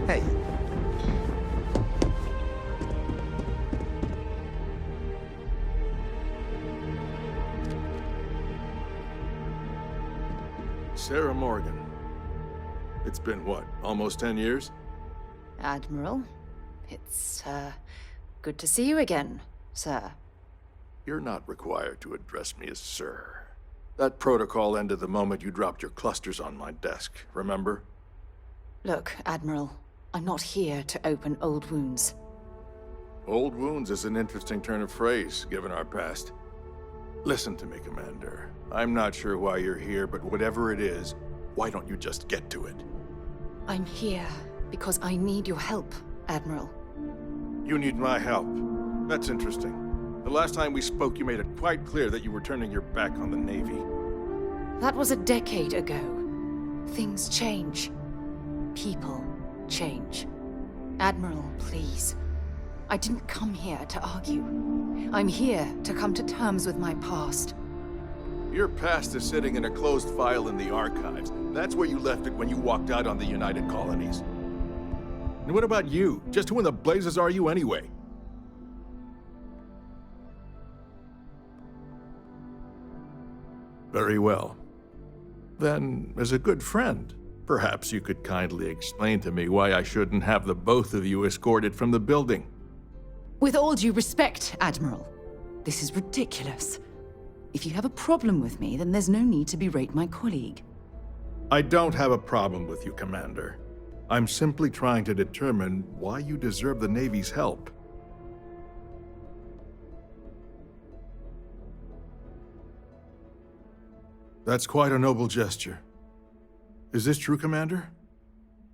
Hey. Sarah Morgan. It's been what, almost 10 years? Admiral, it's, good to see you again, sir. You're not required to address me as sir. That protocol ended the moment you dropped your clusters on my desk, remember? Look, Admiral, I'm not here to open old wounds. Old wounds is an interesting turn of phrase, given our past. Listen to me, Commander. I'm not sure why you're here, but whatever it is, why don't you just get to it? I'm here because I need your help, Admiral. You need my help. That's interesting. The last time we spoke, you made it quite clear that you were turning your back on the Navy. That was a decade ago. Things change. People change. Admiral, please. I didn't come here to argue. I'm here to come to terms with my past. Your past is sitting in a closed file in the archives. That's where you left it when you walked out on the United Colonies. And what about you? Just who in the blazes are you anyway? Very well. Then, as a good friend, perhaps you could kindly explain to me why I shouldn't have the both of you escorted from the building. With all due respect, Admiral, this is ridiculous. If you have a problem with me, then there's no need to berate my colleague. I don't have a problem with you, Commander. I'm simply trying to determine why you deserve the Navy's help. That's quite a noble gesture. Is this true, Commander?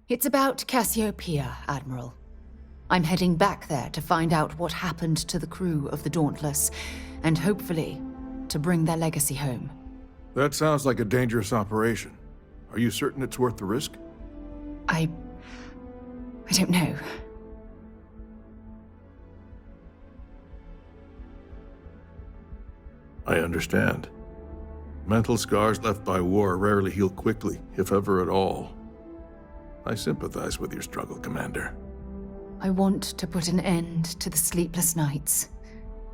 It's about Cassiopeia, Admiral. I'm heading back there to find out what happened to the crew of the Dauntless, and hopefully, to bring their legacy home. That sounds like a dangerous operation. Are you certain it's worth the risk? I don't know. I understand. Mental scars left by war rarely heal quickly, if ever at all. I sympathize with your struggle, Commander. I want to put an end to the sleepless nights,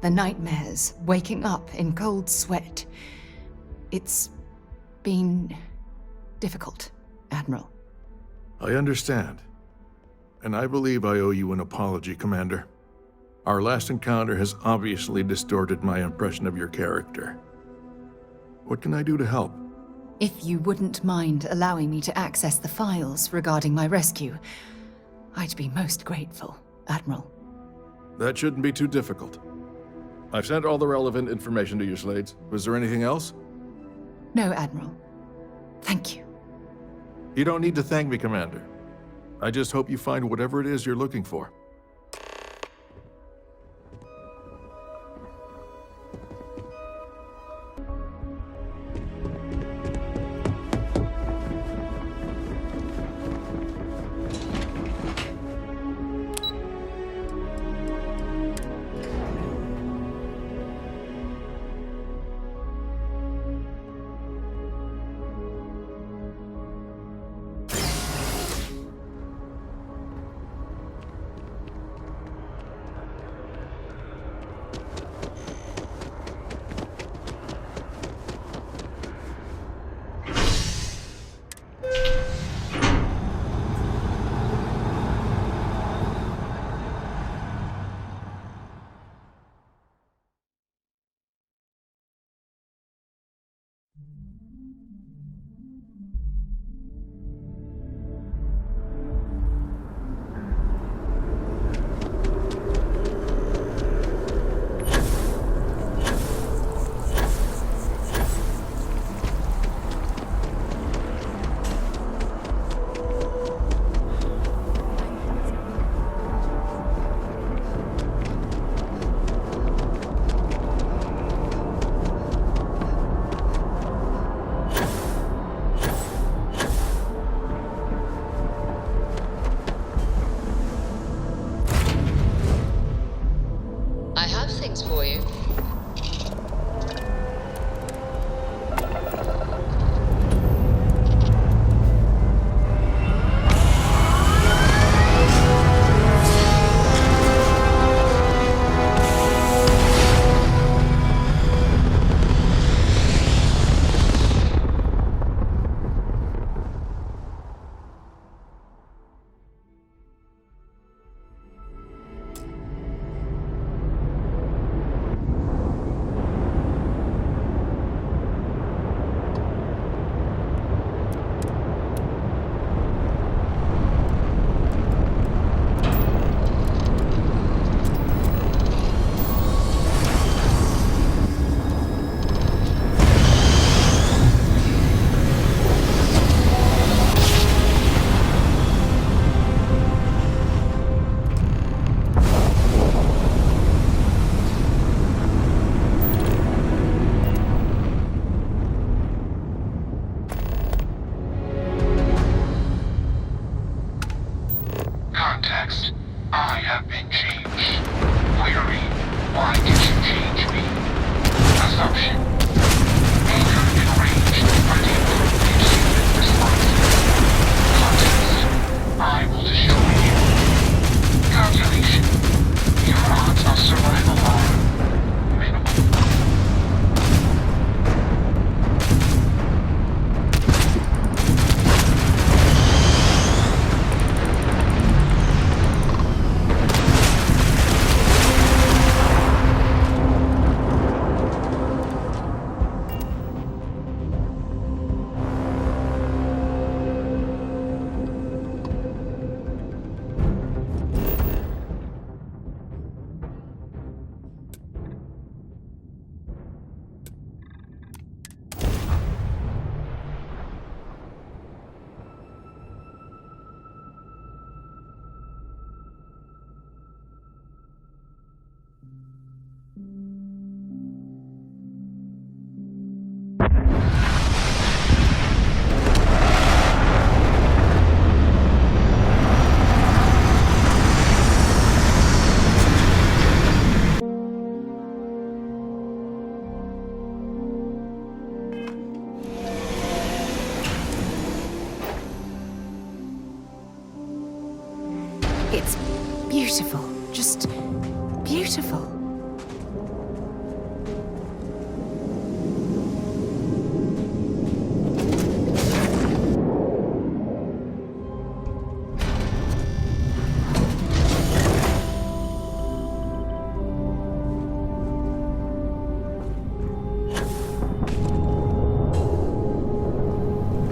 the nightmares, waking up in cold sweat. It's been difficult, Admiral. I understand. And I believe I owe you an apology, Commander. Our last encounter has obviously distorted my impression of your character. What can I do to help? If you wouldn't mind allowing me to access the files regarding my rescue, I'd be most grateful, Admiral. That shouldn't be too difficult. I've sent all the relevant information to your slates. Was there anything else? No, Admiral. Thank you. You don't need to thank me, Commander. I just hope you find whatever it is you're looking for. been changed. Query, why did you change me? Assumption. Anchor enraged by the appropriate human responses. Context. I will destroy you. Calculation. Your odds of survival are minimal. It's beautiful. Just beautiful.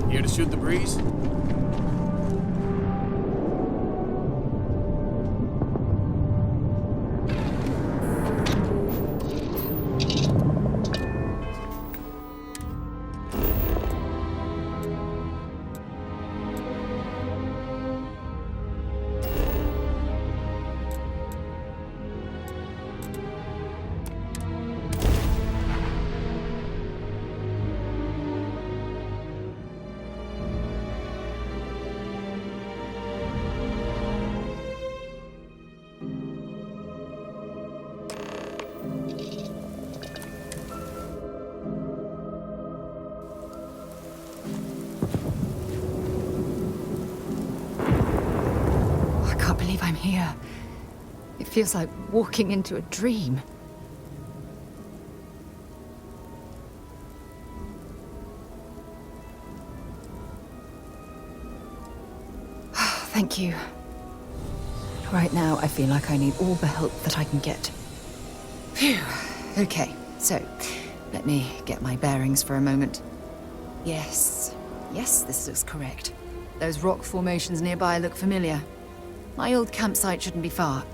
Here to shoot the breeze? I'm here. It feels like walking into a dream. Thank you. Right now, I feel like I need all the help that I can get. Phew. Okay, so let me get my bearings for a moment. Yes, this looks correct. Those rock formations nearby look familiar. My old campsite shouldn't be far.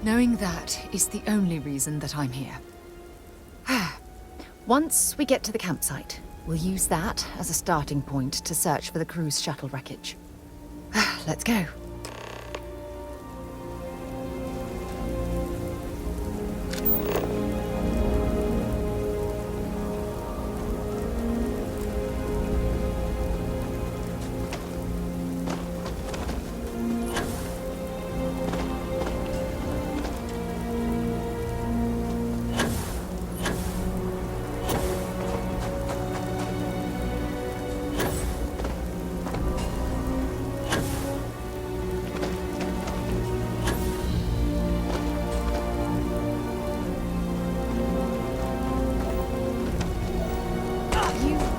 Knowing that is the only reason that I'm here. Once we get to the campsite, we'll use that as a starting point to search for the cruise shuttle wreckage. Let's go.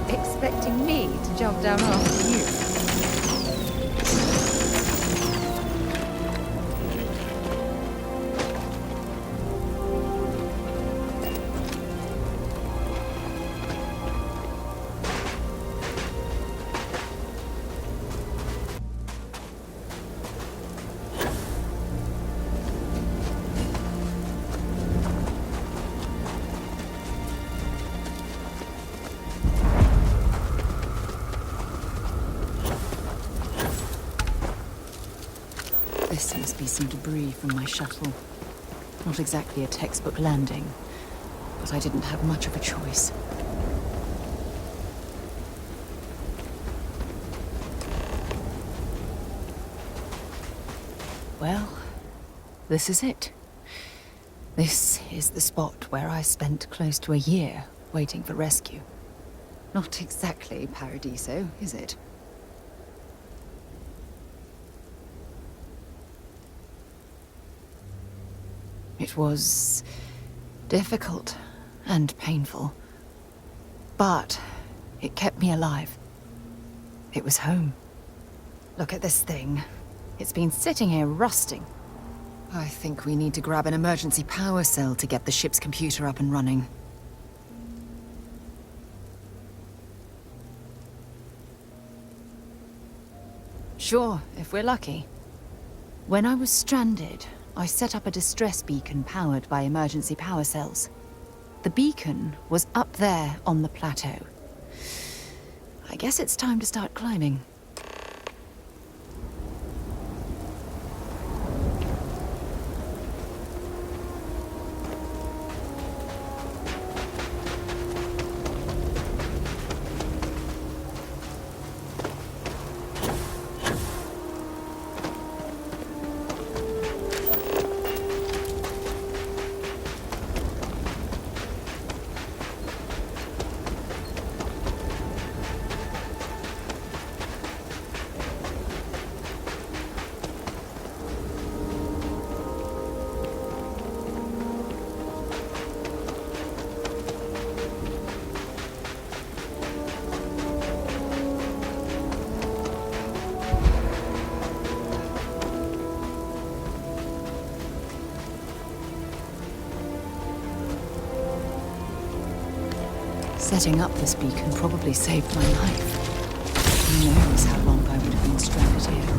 Expecting me to jump down after you? This must be some debris from my shuttle. Not exactly a textbook landing, but I didn't have much of a choice. Well, this is it. This is the spot where I spent close to a year waiting for rescue. Not exactly Paradiso, is it? It was difficult and painful, but it kept me alive. It was home. Look at this thing. It's been sitting here rusting. I think we need to grab an emergency power cell to get the ship's computer up and running. Sure, if we're lucky. When I was stranded, I set up a distress beacon powered by emergency power cells. The beacon was up there on the plateau. I guess it's time to start climbing. Setting up this beacon probably saved my life. Who knows how long I would have been stranded here.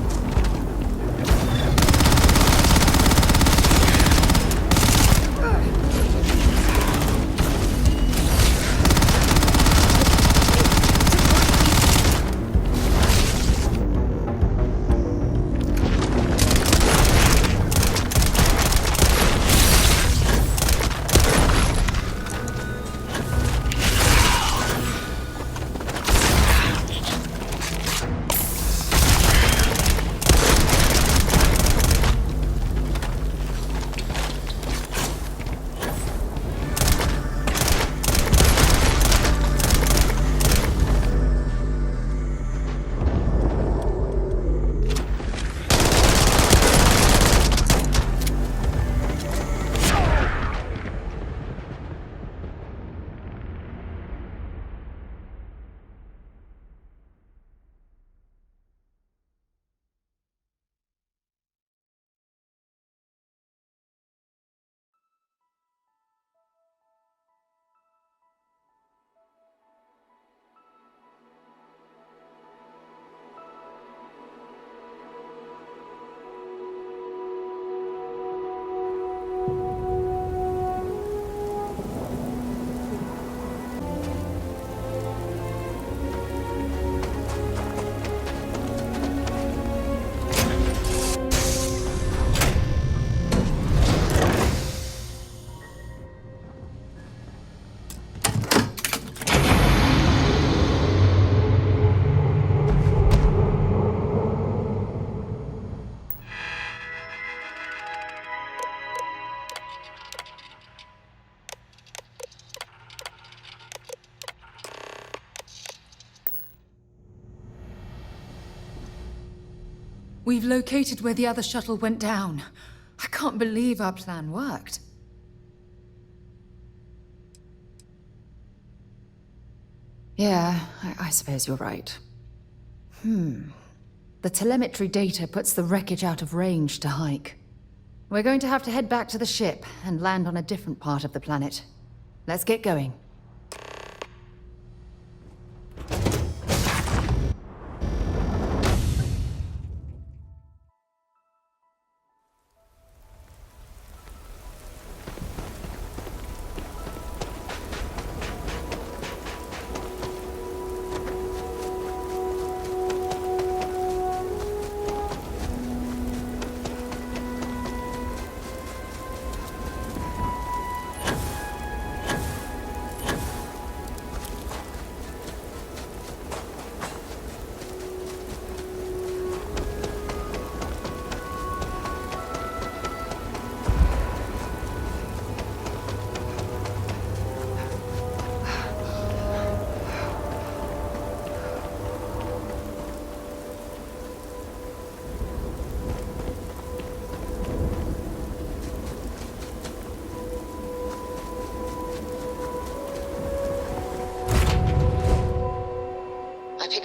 We've located where the other shuttle went down. I can't believe our plan worked. Yeah, I suppose you're right. The telemetry data puts the wreckage out of range to hike. We're going to have to head back to the ship and land on a different part of the planet. Let's get going.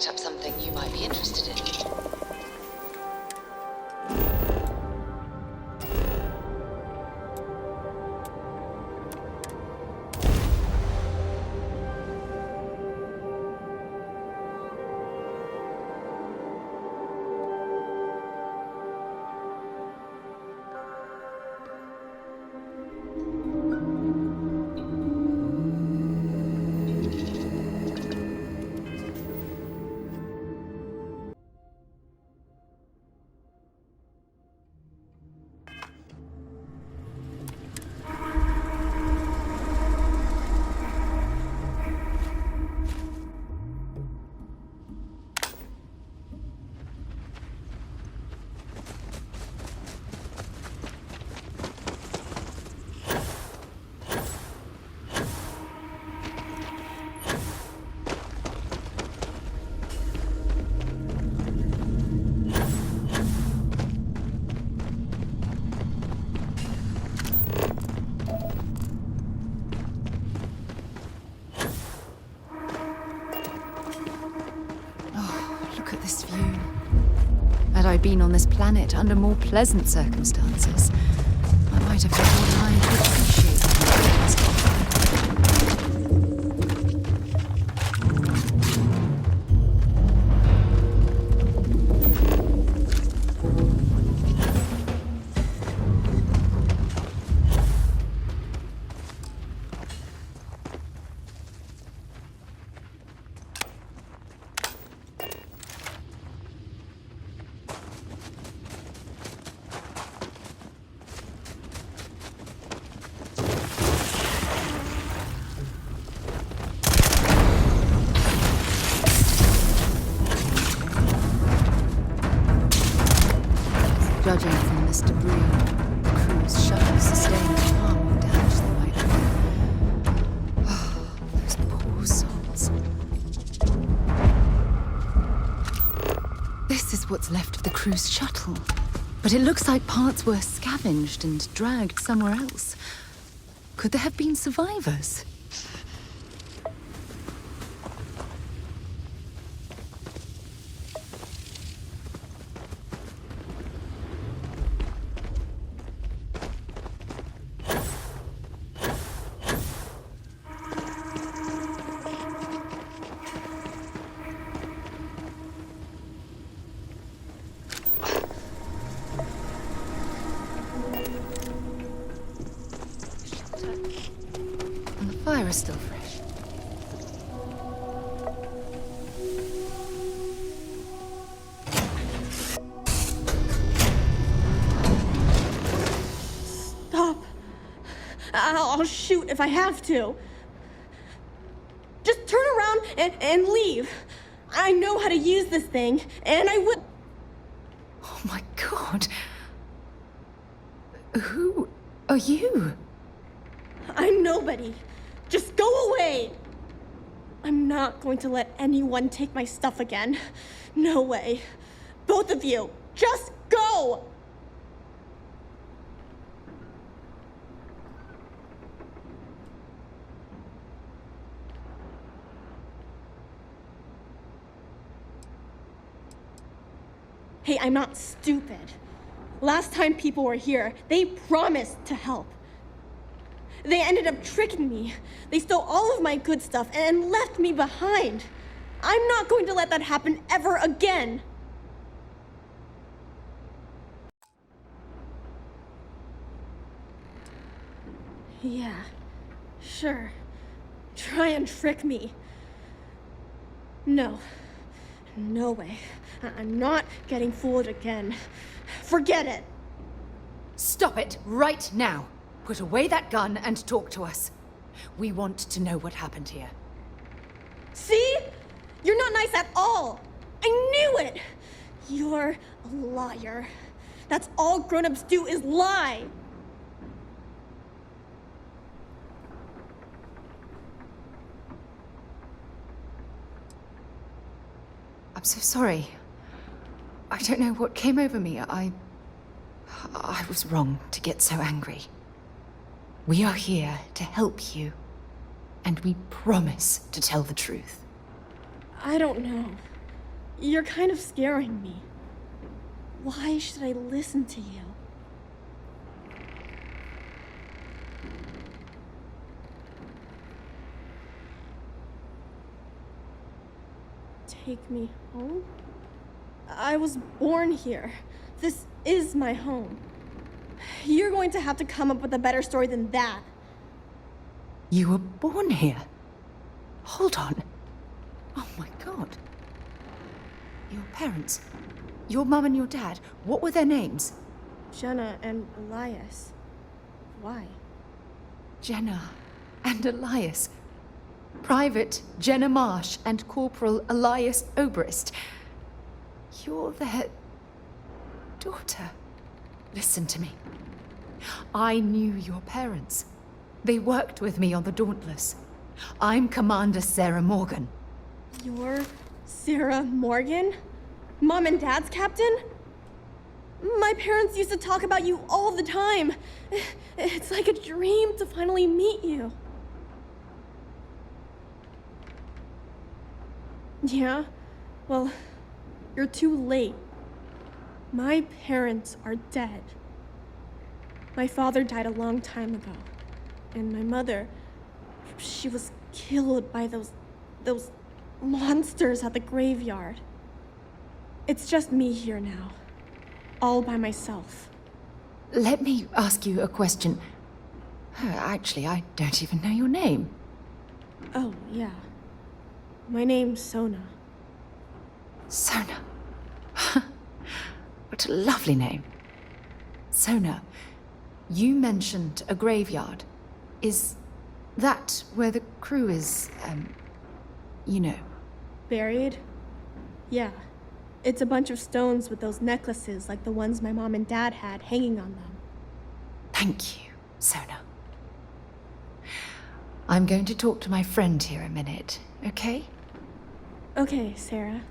picked up something you might be interested in. Had I been on this planet under more pleasant circumstances, I might have had more time to appreciate the Judging from this debris, the crew's shuttle sustained far more damage than might have. Oh, those poor souls. This is what's left of the crew's shuttle. But it looks like parts were scavenged and dragged somewhere else. Could there have been survivors? And the fire is still fresh. Stop. I'll shoot if I have to. Just turn around and leave. I know how to use this thing, and I will. Oh my God. Who are you? I'm nobody. Just go away. I'm not going to let anyone take my stuff again. No way. Both of you, just go! Hey, I'm not stupid. Last time people were here, they promised to help. They ended up tricking me. They stole all of my good stuff and left me behind. I'm not going to let that happen ever again. Yeah, sure. Try and trick me. No. No way. I'm not getting fooled again. Forget it. Stop it right now. Put away that gun and talk to us. We want to know what happened here. See? You're not nice at all. I knew it. You're a liar. That's all grown-ups do is lie. I'm so sorry. I don't know what came over me. I was wrong to get so angry. We are here to help you, and we promise to tell the truth. I don't know. You're kind of scaring me. Why should I listen to you? Take me home? I was born here. This is my home. You're going to have to come up with a better story than that. You were born here? Hold on. Oh my god. Your parents, your mum and your dad, what were their names? Jenna and Elias. Why? Jenna and Elias. Private Jenna Marsh and Corporal Elias Obrist. You're their daughter. Listen to me. I knew your parents. They worked with me on the Dauntless. I'm Commander Sarah Morgan. You're Sarah Morgan? Mom and Dad's captain? My parents used to talk about you all the time. It's like a dream to finally meet you. Yeah? Well, you're too late. My parents are dead. My father died a long time ago. And my mother, she was killed by those monsters at the graveyard. It's just me here now. All by myself. Let me ask you a question. Actually, I don't even know your name. Oh, yeah. My name's Sona. Sona. What a lovely name. Sona, you mentioned a graveyard. Is that where the crew is, you know? Buried? Yeah. It's a bunch of stones with those necklaces like the ones my mom and dad had hanging on them. Thank you, Sona. I'm going to talk to my friend here a minute, okay? Okay, Sarah.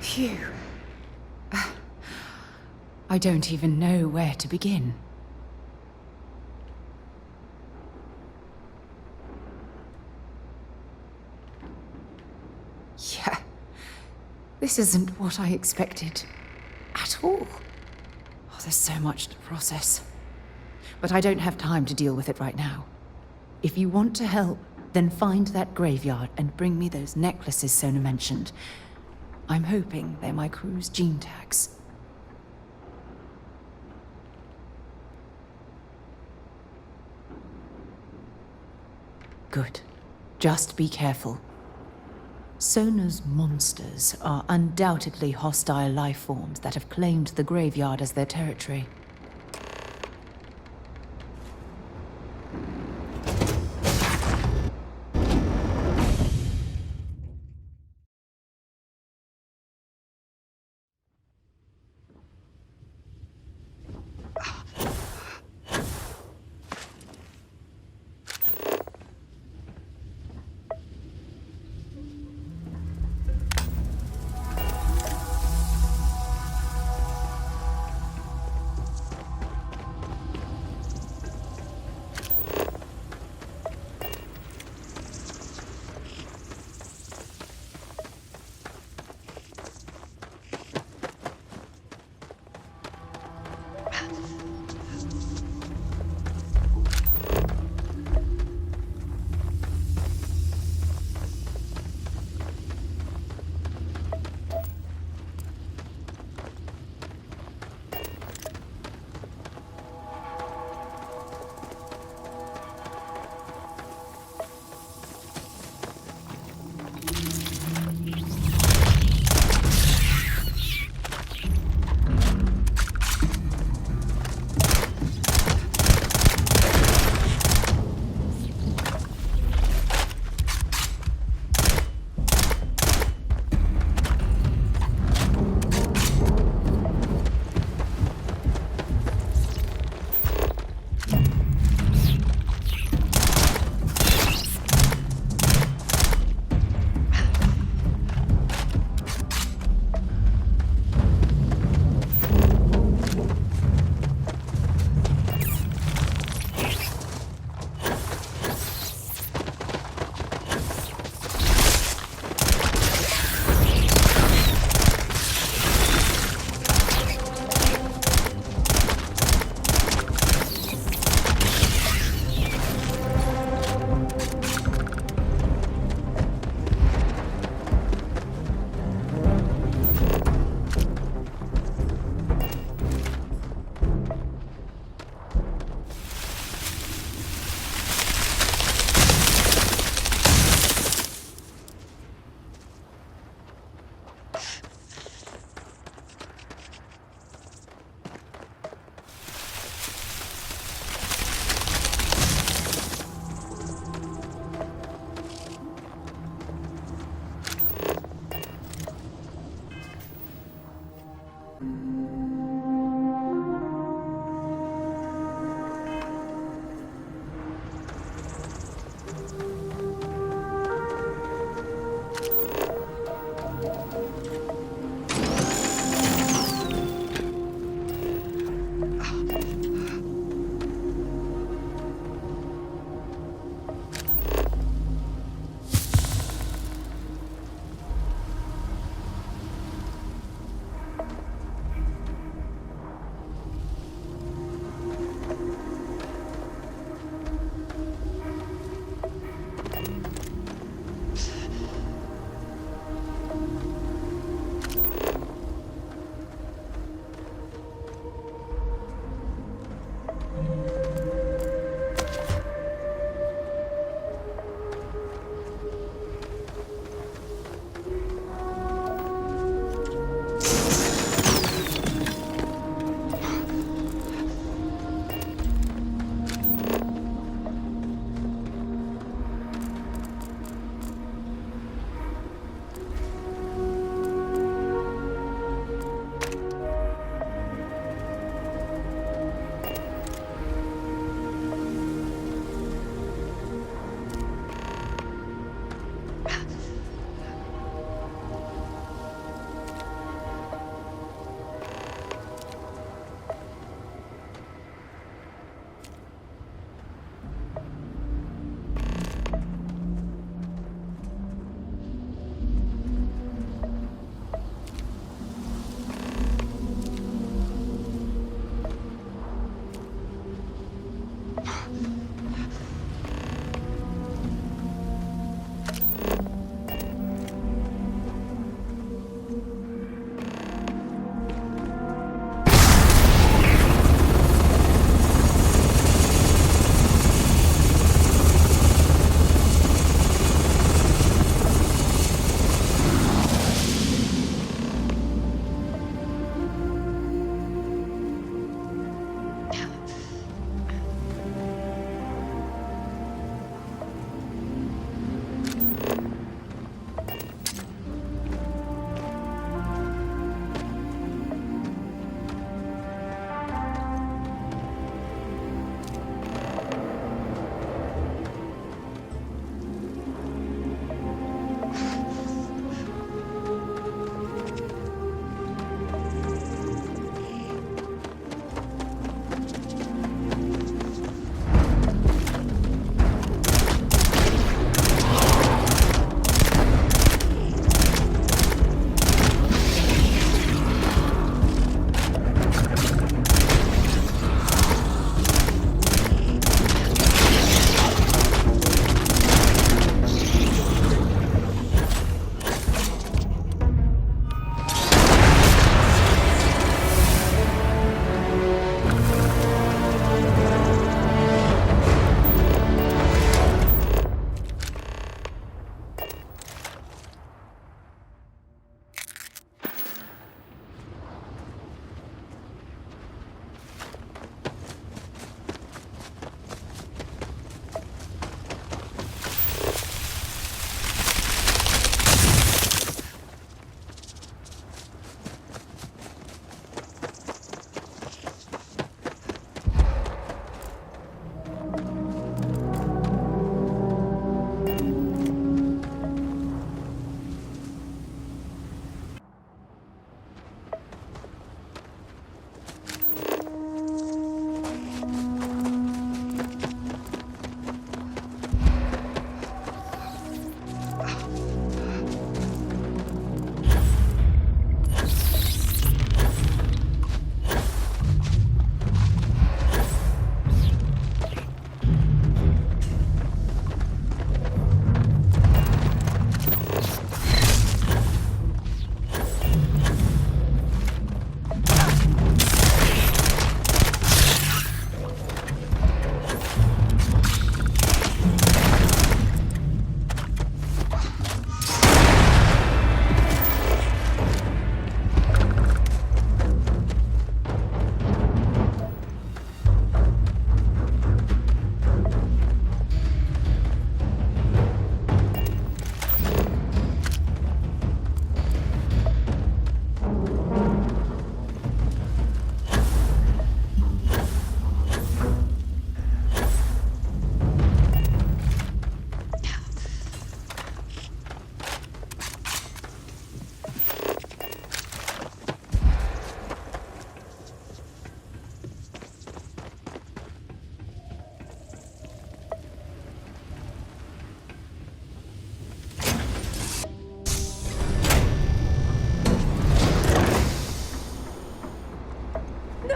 Phew. I don't even know where to begin. Yeah, this isn't what I expected at all. Oh, there's so much to process. But I don't have time to deal with it right now. If you want to help, then find that graveyard and bring me those necklaces Sona mentioned. I'm hoping they're my crew's gene tags. Good. Just be careful. Sona's monsters are undoubtedly hostile life forms that have claimed the graveyard as their territory.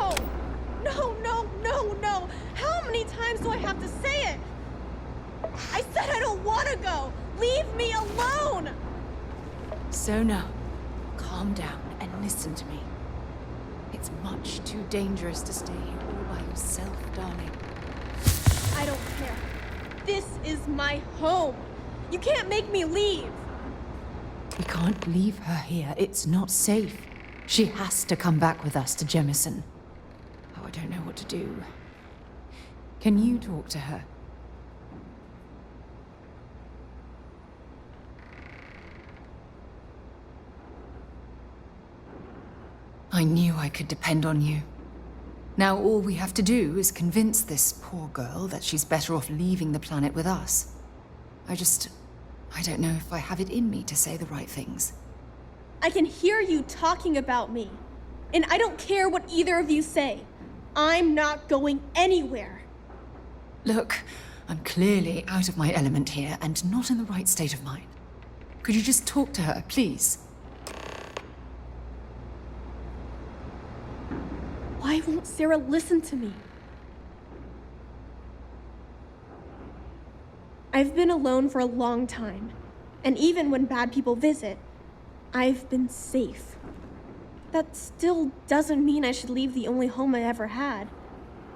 No! No, no, no, no! How many times do I have to say it? I said I don't want to go! Leave me alone! Sona, calm down and listen to me. It's much too dangerous to stay here all by yourself, darling. I don't care. This is my home. You can't make me leave. We can't leave her here. It's not safe. She has to come back with us to Jemison. Oh, I don't know what to do. Can you talk to her? I knew I could depend on you. Now all we have to do is convince this poor girl that she's better off leaving the planet with us. I don't know if I have it in me to say the right things. I can hear you talking about me. And I don't care what either of you say. I'm not going anywhere. Look, I'm clearly out of my element here and not in the right state of mind. Could you just talk to her, please? Why won't Sarah listen to me? I've been alone for a long time, and even when bad people visit, I've been safe. That still doesn't mean I should leave the only home I ever had,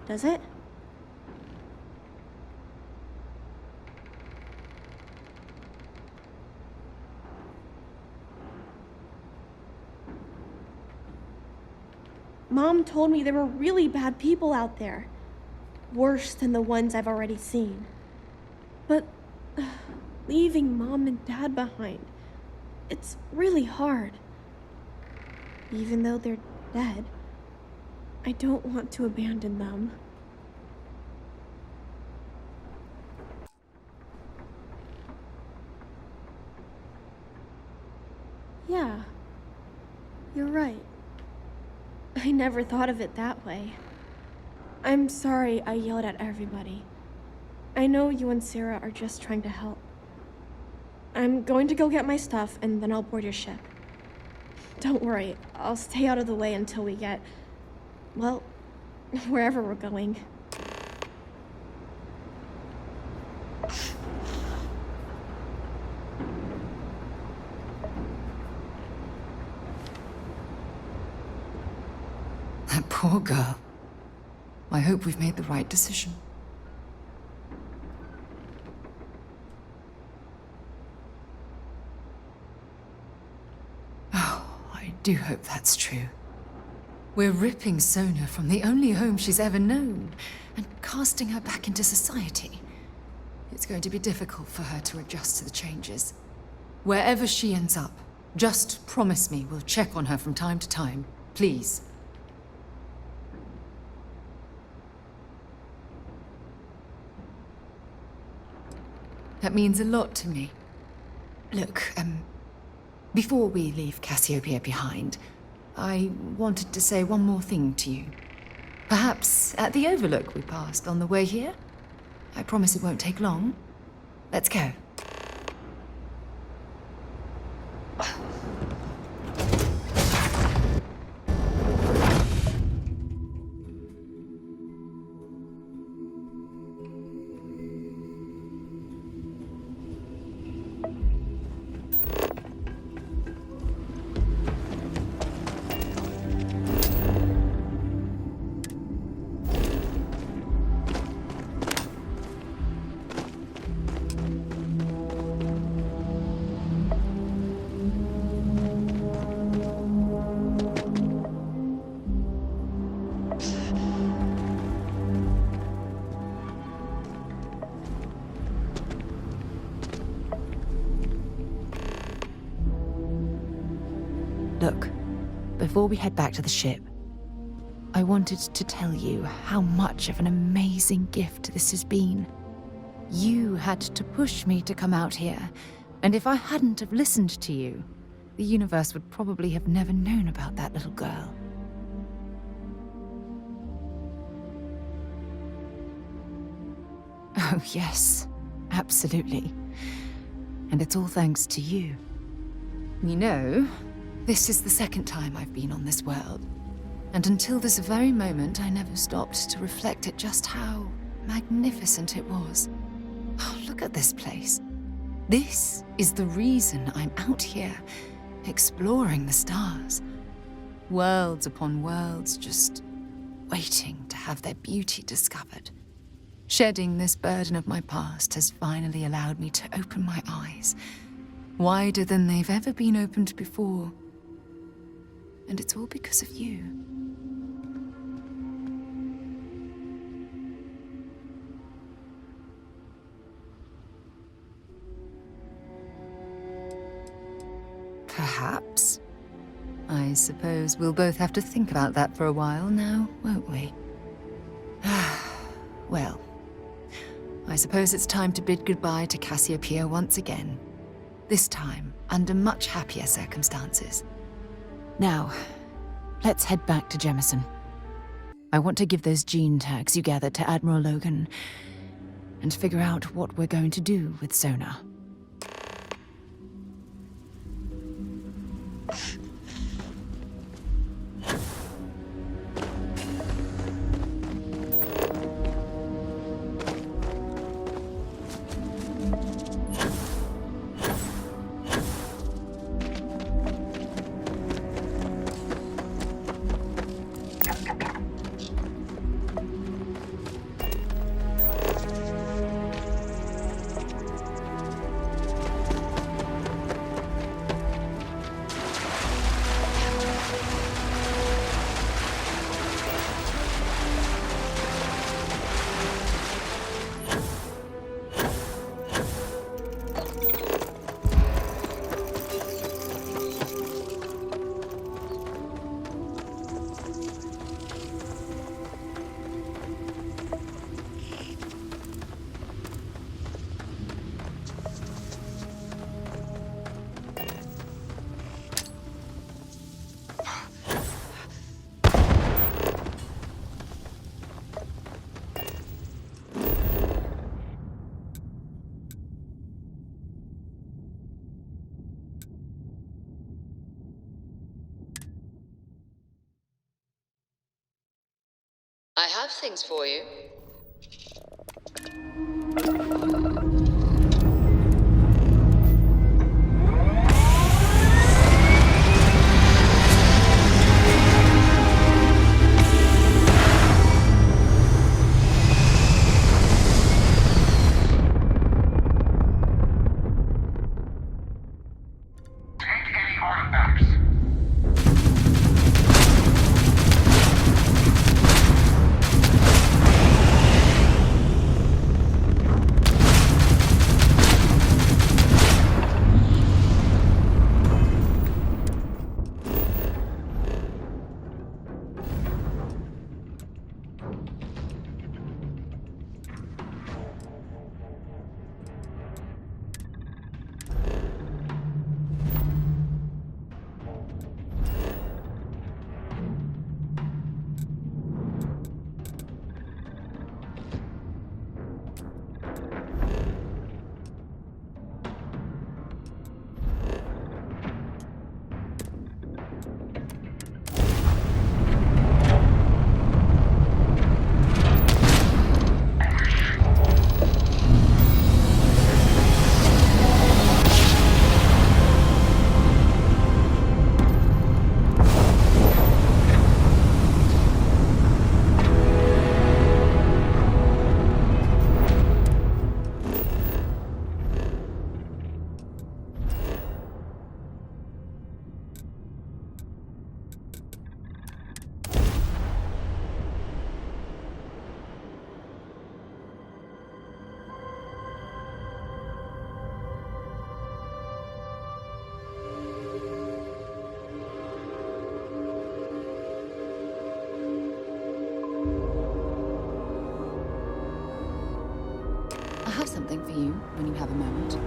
does it? Mom told me there were really bad people out there. Worse than the ones I've already seen. But leaving Mom and Dad behind, it's really hard. Even though they're dead, I don't want to abandon them. Yeah, you're right. I never thought of it that way. I'm sorry I yelled at everybody. I know you and Sarah are just trying to help. I'm going to go get my stuff and then I'll board your ship. Don't worry, I'll stay out of the way until we get, well, wherever we're going. That poor girl. I hope we've made the right decision. Oh, I do hope that's true. We're ripping Sona from the only home she's ever known and casting her back into society. It's going to be difficult for her to adjust to the changes. Wherever she ends up, just promise me we'll check on her from time to time, please. That means a lot to me. Look, before we leave Cassiopeia behind, I wanted to say one more thing to you. Perhaps at the overlook we passed on the way here? I promise it won't take long. Let's go. Look, before we head back to the ship, I wanted to tell you how much of an amazing gift this has been. You had to push me to come out here, and if I hadn't have listened to you, the universe would probably have never known about that little girl. Oh yes, absolutely. And it's all thanks to you. You know, this is the second time I've been on this world, And until this very moment, I never stopped to reflect at just how magnificent it was. Oh, look at this place. This is the reason I'm out here, exploring the stars. Worlds upon worlds, just waiting to have their beauty discovered. Shedding this burden of my past has finally allowed me to open my eyes, wider than they've ever been opened before. And it's all because of you. Perhaps. I suppose we'll both have to think about that for a while now, won't we? Well, I suppose it's time to bid goodbye to Cassiopeia once again. This time, under much happier circumstances. Now, let's head back to Jemison. I want to give those gene tags you gathered to Admiral Logan, and figure out what we're going to do with Sona. I have things for you. Take any artifacts. I have something for you when you have a moment.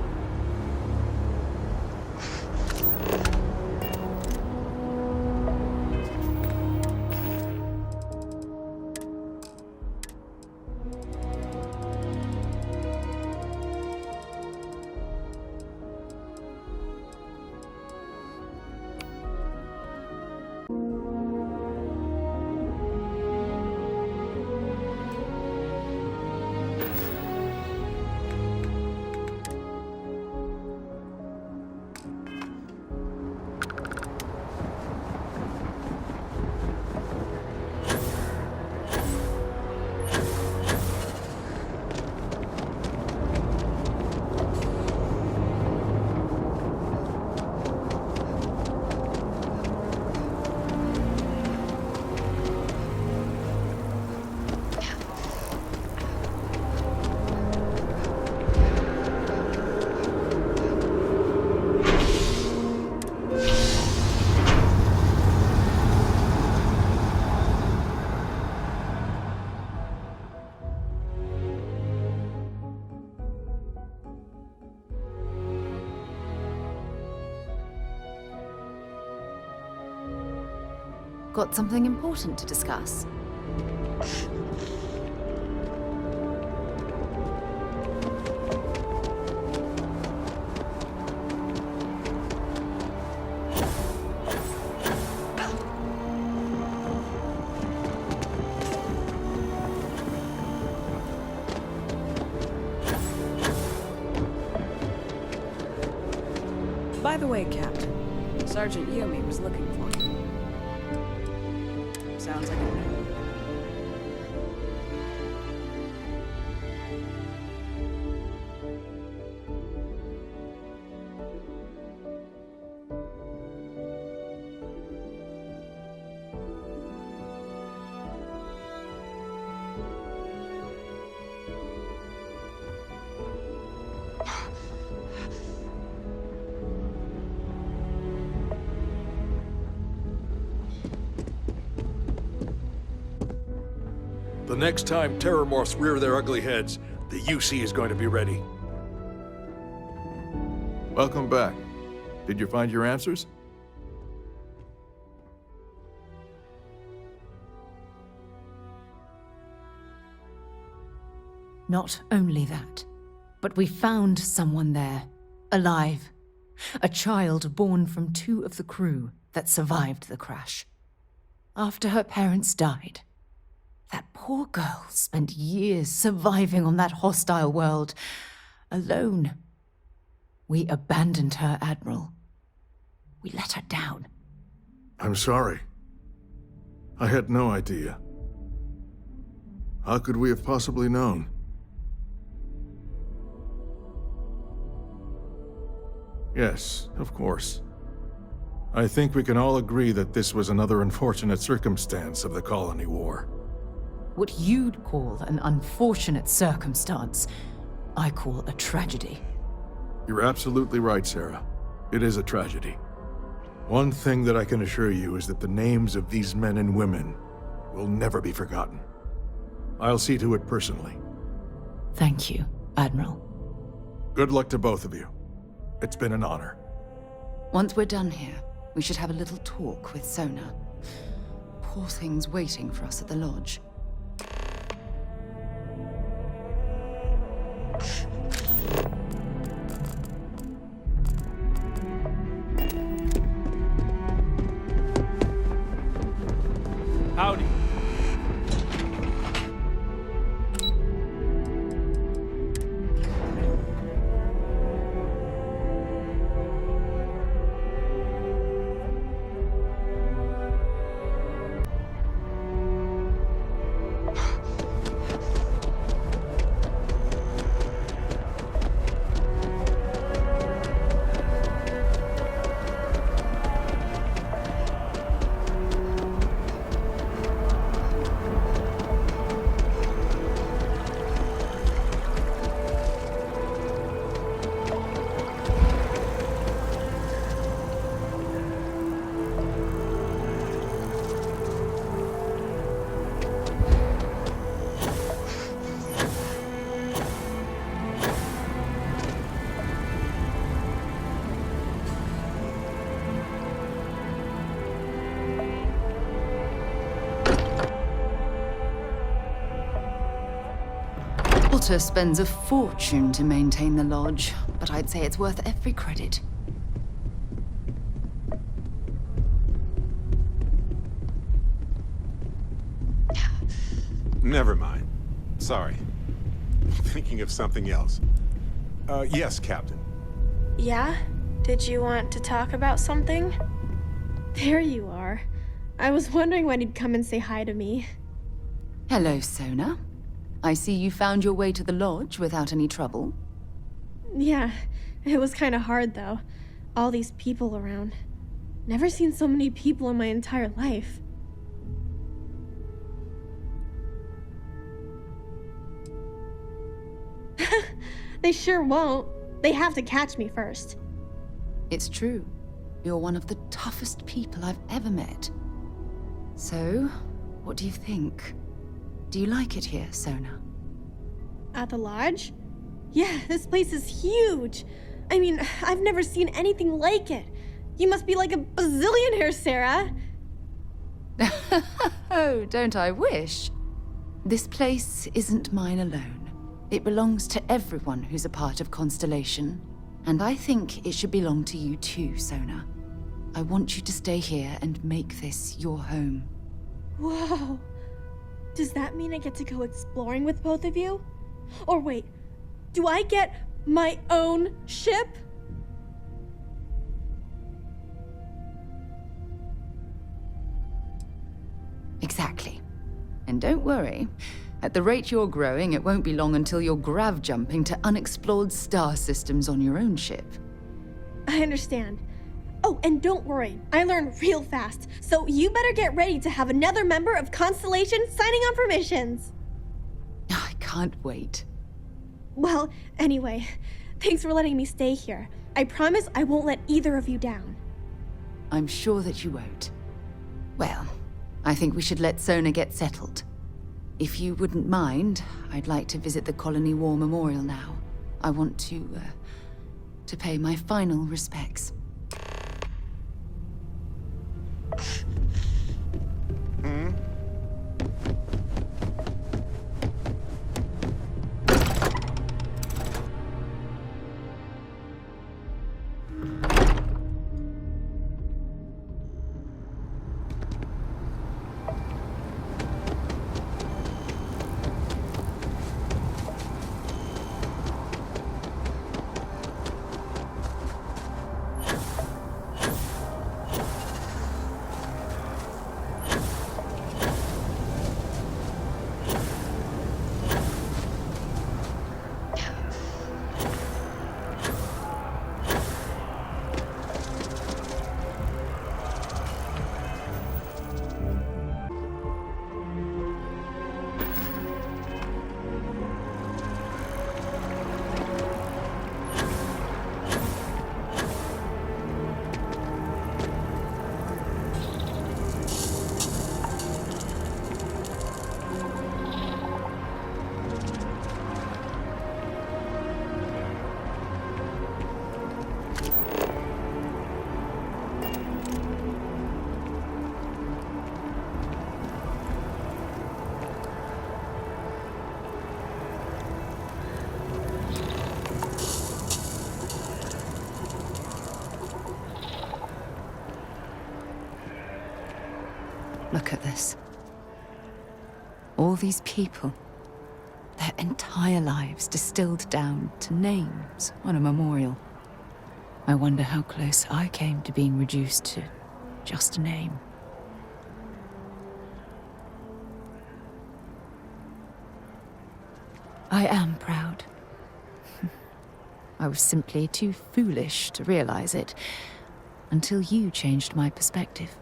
Got something important to discuss? By the way, Captain, Sergeant Yumi was looking for you. Sounds like a no. The next time terror morphs rear their ugly heads, the UC is going to be ready. Welcome back. Did you find your answers? Not only that, but we found someone there, alive. A child born from 2 of the crew that survived the crash. After her parents died, that poor girl spent years surviving on that hostile world, alone. We abandoned her, Admiral. We let her down. I'm sorry. I had no idea. How could we have possibly known? Yes, of course. I think we can all agree that this was another unfortunate circumstance of the colony war. What you'd call an unfortunate circumstance, I call a tragedy. You're absolutely right, Sarah. It is a tragedy. One thing that I can assure you is that the names of these men and women will never be forgotten. I'll see to it personally. Thank you, Admiral. Good luck to both of you. It's been an honor. Once we're done here, we should have a little talk with Sona. Poor thing's waiting for us at the lodge. Howdy. Walter spends a fortune to maintain the lodge, but I'd say it's worth every credit. Never mind. Sorry. Thinking of something else. Yes, Captain. Yeah? Did you want to talk about something? There you are. I was wondering when he'd come and say hi to me. Hello, Sona. I see you found your way to the lodge without any trouble. Yeah, it was kind of hard though. All these people around. Never seen so many people in my entire life. They sure won't. They have to catch me first. It's true. You're one of the toughest people I've ever met. So, what do you think? Do you like it here, Sona? At the lodge? Yeah, this place is huge. I mean, I've never seen anything like it. You must be like a bazillionaire, Sarah. Oh, don't I wish? This place isn't mine alone. It belongs to everyone who's a part of Constellation. And I think it should belong to you too, Sona. I want you to stay here and make this your home. Whoa. Does that mean I get to go exploring with both of you? Or wait, do I get my own ship? Exactly. And don't worry. At the rate you're growing, it won't be long until you're grav jumping to unexplored star systems on your own ship. I understand. Oh, and don't worry, I learn real fast, so you better get ready to have another member of Constellation signing on for missions. I can't wait. Well, anyway, thanks for letting me stay here. I promise I won't let either of you down. I'm sure that you won't. Well, I think we should let Sona get settled. If you wouldn't mind, I'd like to visit the Colony War Memorial now. I want to pay my final respects. Look at this. All these people. Their entire lives distilled down to names on a memorial. I wonder how close I came to being reduced to just a name. I am proud. I was simply too foolish to realize it until you changed my perspective.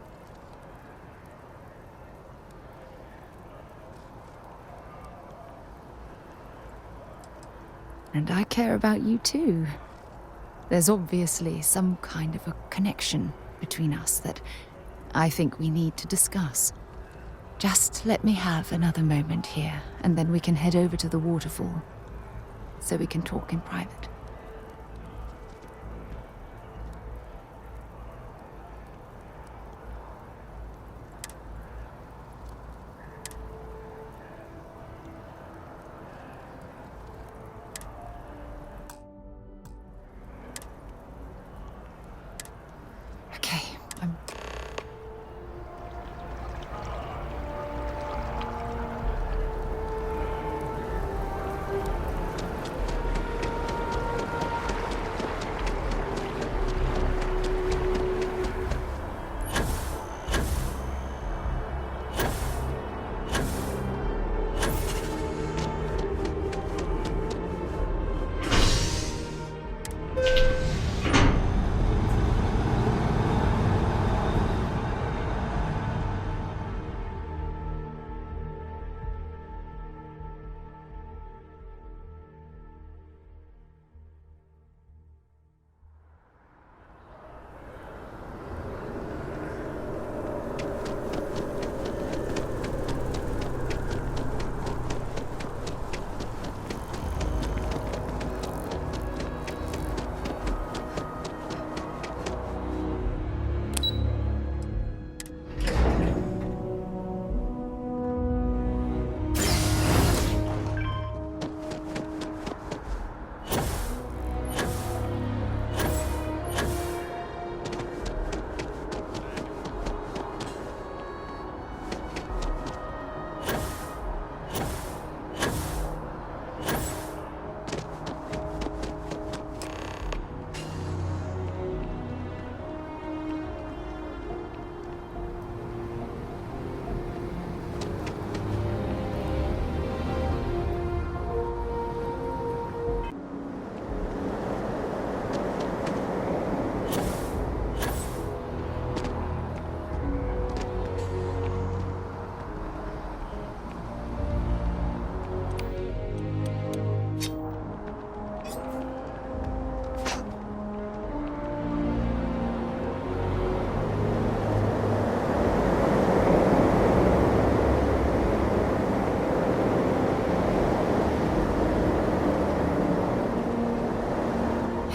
And I care about you too. There's obviously some kind of a connection between us that I think we need to discuss. Just let me have another moment here, and then we can head over to the waterfall, so we can talk in private.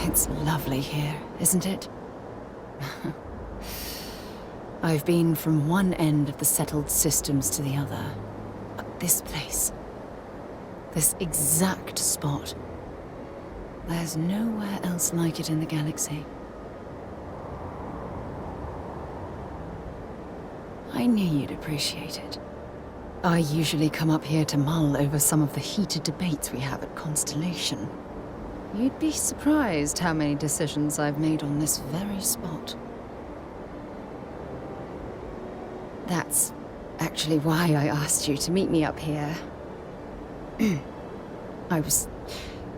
It's lovely here, isn't it? I've been from one end of the settled systems to the other. But this place, this exact spot, there's nowhere else like it in the galaxy. I knew you'd appreciate it. I usually come up here to mull over some of the heated debates we have at Constellation. You'd be surprised how many decisions I've made on this very spot. That's actually why I asked you to meet me up here. I was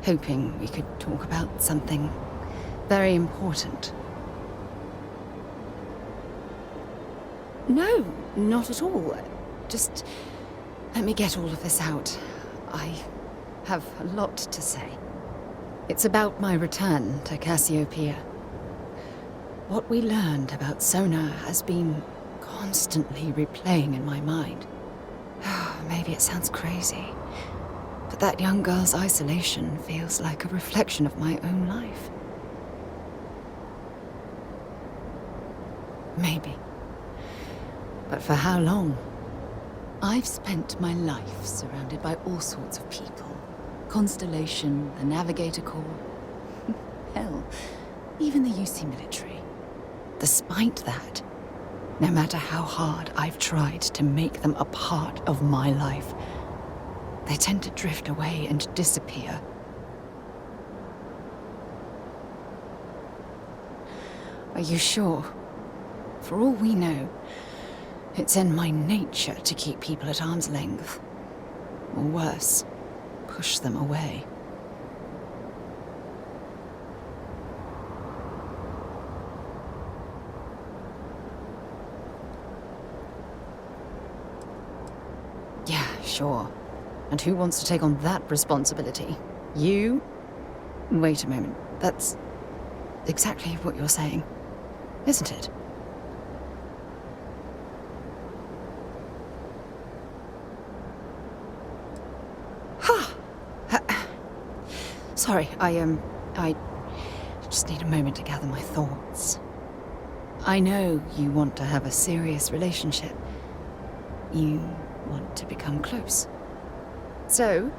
hoping we could talk about something very important. No, not at all. Just let me get all of this out. I have a lot to say. It's about my return to Cassiopeia. What we learned about Sona has been constantly replaying in my mind. Maybe it sounds crazy, but that young girl's isolation feels like a reflection of my own life. Maybe. But for how long? I've spent my life surrounded by all sorts of people. Constellation, the Navigator Corps. Hell, even the UC military. Despite that, no matter how hard I've tried to make them a part of my life, they tend to drift away and disappear. Are you sure? For all we know, it's in my nature to keep people at arm's length. Or worse, push them away. Yeah, sure. And who wants to take on that responsibility? You? Wait a moment. That's exactly what you're saying, isn't it? Sorry, I just need a moment to gather my thoughts. I know you want to have a serious relationship. You want to become close. So,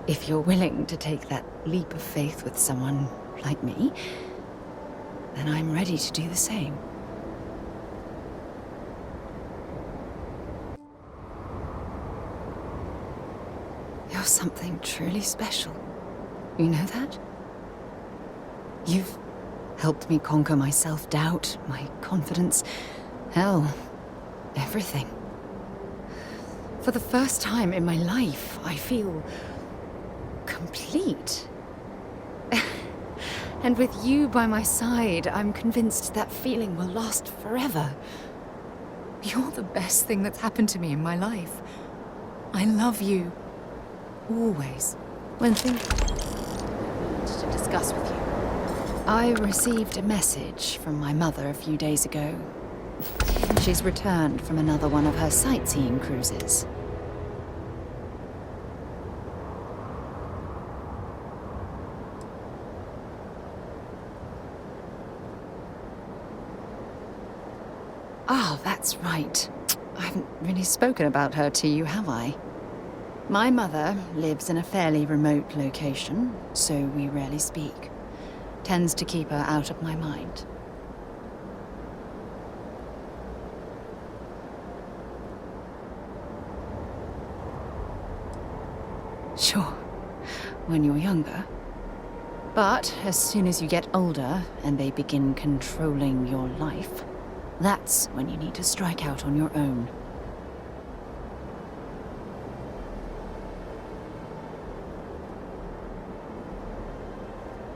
if you're willing to take that leap of faith with someone like me, then I'm ready to do the same. You're something truly special. You know that? You've helped me conquer my self-doubt, my confidence, hell, everything. For the first time in my life, I feel complete. And with you by my side, I'm convinced that feeling will last forever. You're the best thing that's happened to me in my life. I love you. Always. When things to discuss with you. I received a message from my mother a few days ago. She's returned from another one of her sightseeing cruises. Ah, that's right. I haven't really spoken about her to you, have I? My mother lives in a fairly remote location, so we rarely speak. Tends to keep her out of my mind. Sure, when you're younger. But as soon as you get older and they begin controlling your life, that's when you need to strike out on your own.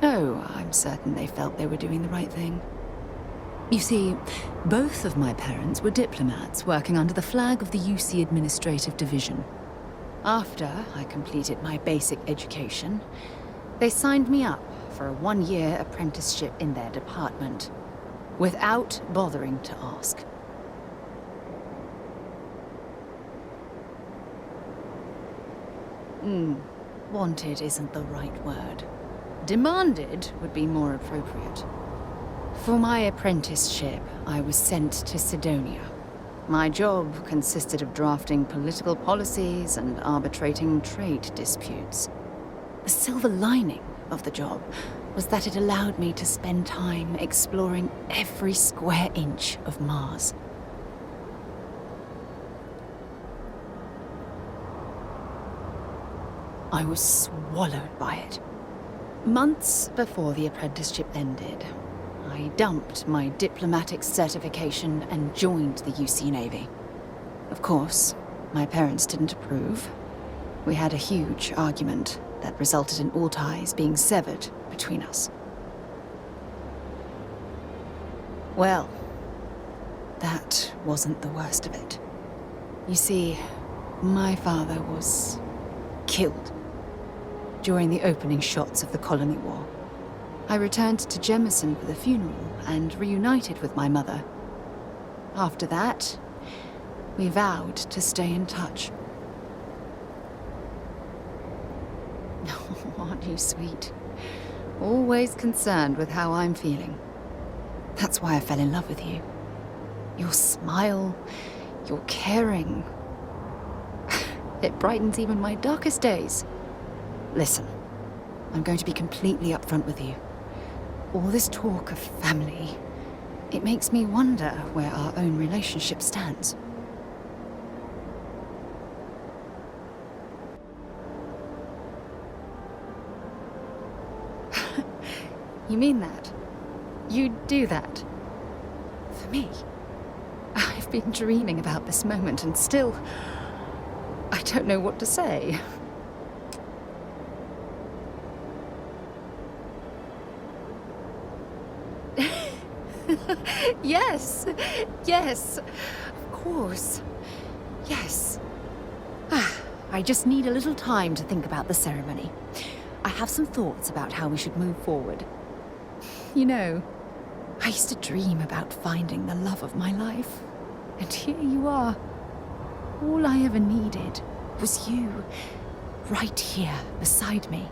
Oh, I'm certain they felt they were doing the right thing. You see, both of my parents were diplomats working under the flag of the UC Administrative Division. After I completed my basic education, they signed me up for a one-year apprenticeship in their department, without bothering to ask. Wanted isn't the right word. Demanded would be more appropriate. For my apprenticeship, I was sent to Sidonia. My job consisted of drafting political policies and arbitrating trade disputes. The silver lining of the job was that it allowed me to spend time exploring every square inch of Mars. I was swallowed by it. Months before the apprenticeship ended, I dumped my diplomatic certification and joined the UC Navy. Of course, my parents didn't approve. We had a huge argument that resulted in all ties being severed between us. Well, that wasn't the worst of it. You see, my father was killed during the opening shots of the Colony War. I returned to Jemison for the funeral and reunited with my mother. After that, we vowed to stay in touch. Aren't you sweet? Always concerned with how I'm feeling. That's why I fell in love with you. Your smile, your caring. It brightens even my darkest days. Listen, I'm going to be completely upfront with you. All this talk of family, it makes me wonder where our own relationship stands. You mean that? You'd do that? For me? I've been dreaming about this moment and still, I don't know what to say. Yes, yes, of course, yes. I just need a little time to think about the ceremony. I have some thoughts about how we should move forward. You know, I used to dream about finding the love of my life. And here you are. All I ever needed was you, right here beside me.